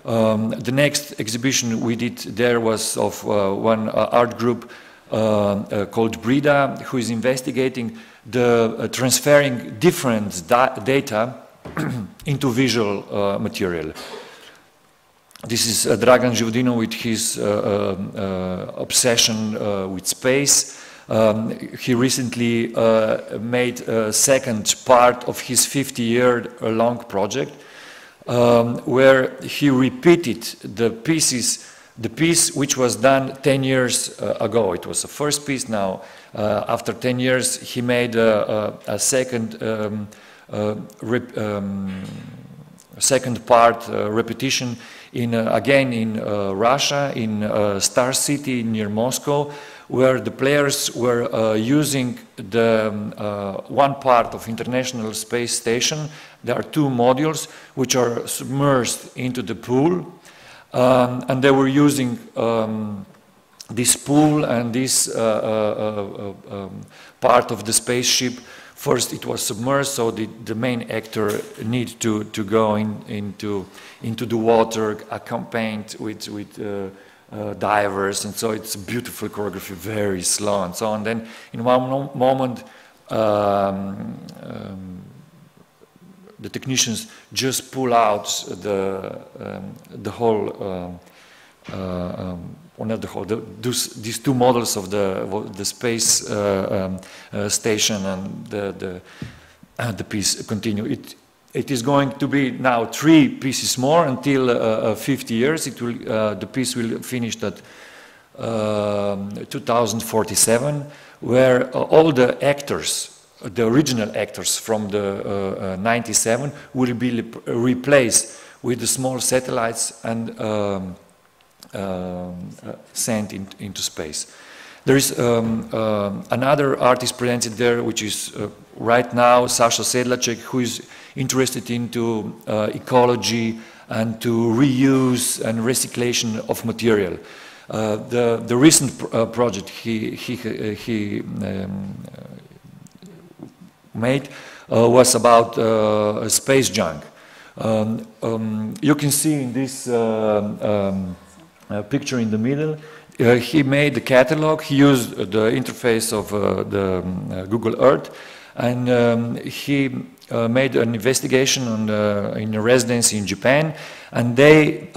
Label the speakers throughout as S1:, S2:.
S1: The next exhibition we did there was of one art group called Brida, who is investigating the transferring different data into visual material. This is Dragan Živodino with his obsession with space. He recently made a second part of his 50-year-long project, where he repeated the piece which was done 10 years ago. It was the first piece. Now, after 10 years, he made a second second part repetition again in Russia, in Star City near Moscow, where the players were using the one part of International Space Station. There are two modules which are submerged into the pool, and they were using this pool and this part of the spaceship. First it was submerged, so the main actor need to go into the water, accompanied with divers, and so it's a beautiful choreography, very slow and so on. Then in one moment the technicians just pull out the whole these two models of the space station, and the piece continue. It is going to be now 3 pieces more until 50 years. It will the piece will finish at 2047, where all the actors, the original actors from the 97, will be replaced with the small satellites and sent into space. There is another artist presented there, which is right now Sasha Sedlacek, who is interested into ecology and to reuse and recyclation of material. The recent project he made was about space junk. You can see in this picture in the middle, he made the catalog. He used the interface of the Google Earth, and he made an investigation on in a residency in Japan, and they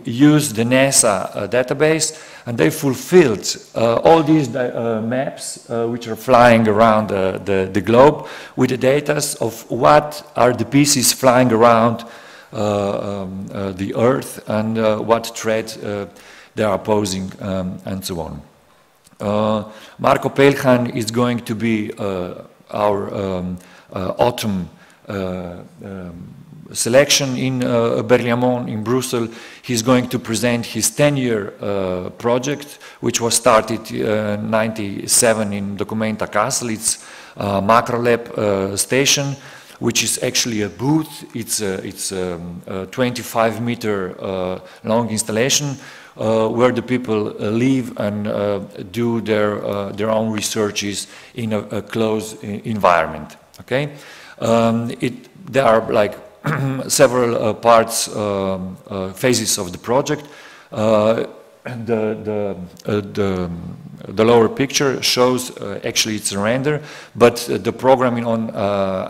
S1: used the NASA database, and they fulfilled all these maps which are flying around the globe with the data of what are the pieces flying around the Earth, and what threat they are posing, and so on. Marko Pelhan is going to be our autumn selection in Berlaymont in Brussels. He's going to present his 10-year project, which was started in '97 in Documenta Castle. It's a Macrolab station, which is actually a booth. It's a 25-meter long installation where the people live and do their own researches in a closed environment. Okay, there are like several parts, phases of the project. The lower picture shows actually it's a render, but the programming on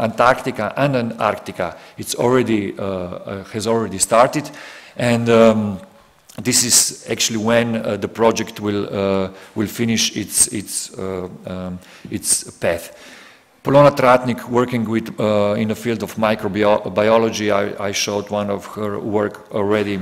S1: Antarctica and Antarctica it's already has already started, and this is actually when the project will finish its path. Polona Tratnik, working with in the field of microbiology, I showed one of her work already.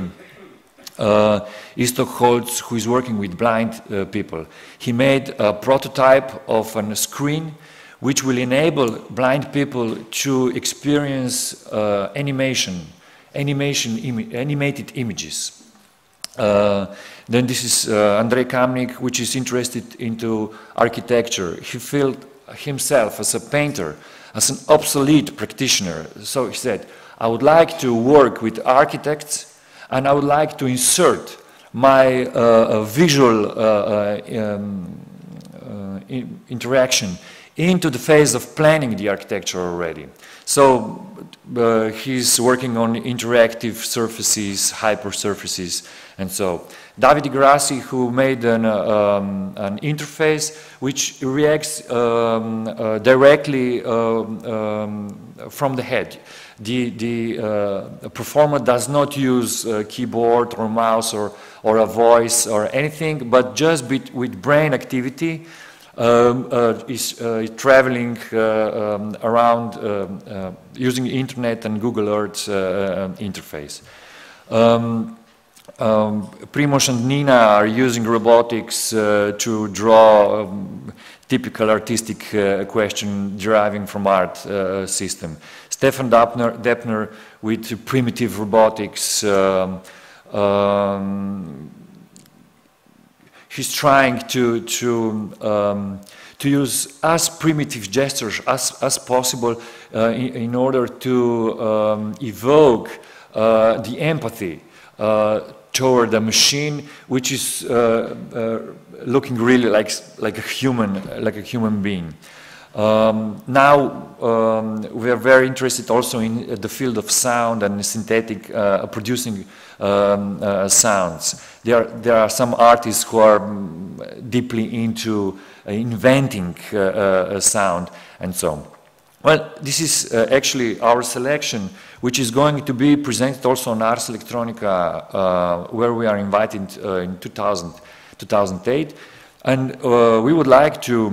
S1: Istok Holtz, who is working with blind people. He made a prototype of a screen which will enable blind people to experience animated images. Then this is Andrei Kamnik, which is interested into architecture. He felt himself as a painter, as an obsolete practitioner. So he said, I would like to work with architects, and I would like to insert my visual interaction into the phase of planning the architecture already. So he's working on interactive surfaces, hypersurfaces, and so Davide Grassi, who made an interface which reacts directly from the head. The performer does not use a keyboard or mouse or a voice or anything, but just with brain activity is traveling around using internet and Google Earth interface. Primož and Nina are using robotics to draw typical artistic question deriving from art system. Stefan Deppner with primitive robotics. He's trying to use as primitive gestures as possible in order to evoke the empathy toward a machine which is looking really like a human being. Now we are very interested also in the field of sound and synthetic producing sounds. There are some artists who are deeply into inventing sound and so on. Well, this is actually our selection, which is going to be presented also on Ars Electronica, where we are invited in 2008. And we would like to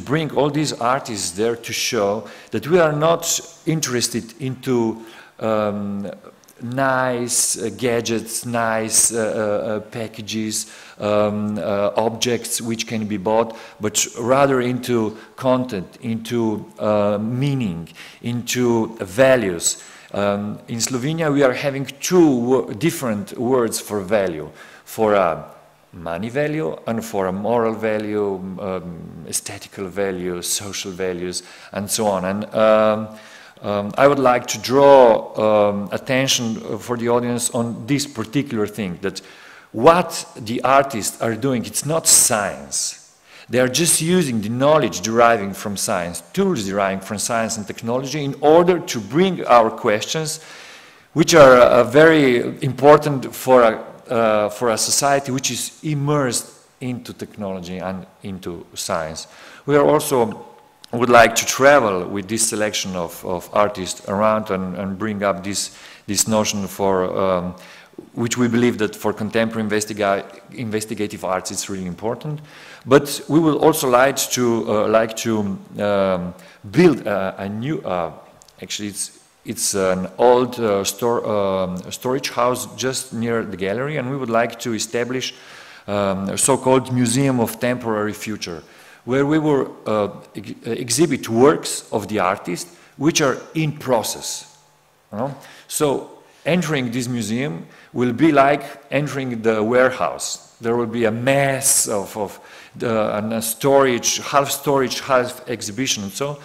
S1: bring all these artists there to show that we are not interested into nice gadgets, nice packages, objects which can be bought, but rather into content, into meaning, into values. In Slovenia we are having two different words for value, for a money value and for a moral value, aesthetical value, social values, and so on. And I would like to draw attention for the audience on this particular thing, that what the artists are doing, it's not science. They are just using the knowledge deriving from science, tools deriving from science and technology in order to bring our questions, which are very important for a society which is immersed into technology and into science. We are also would like to travel with this selection of artists around and bring up this notion for which we believe that for contemporary investigative arts it's really important. But we will also like to build a new actually it's an old storage house just near the gallery, and we would like to establish a so-called Museum of Temporary Future, where we will exhibit works of the artist which are in process. You know? So entering this museum will be like entering the warehouse. There will be a mass of a storage, half exhibition. So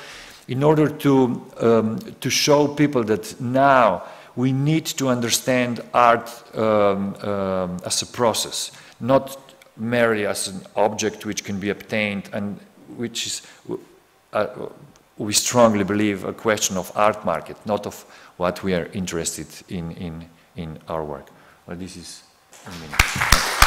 S1: in order to show people that now we need to understand art as a process, not merely as an object which can be obtained, and which is, we strongly believe, a question of art market, not of what we are interested in our work. Well, this is a minute.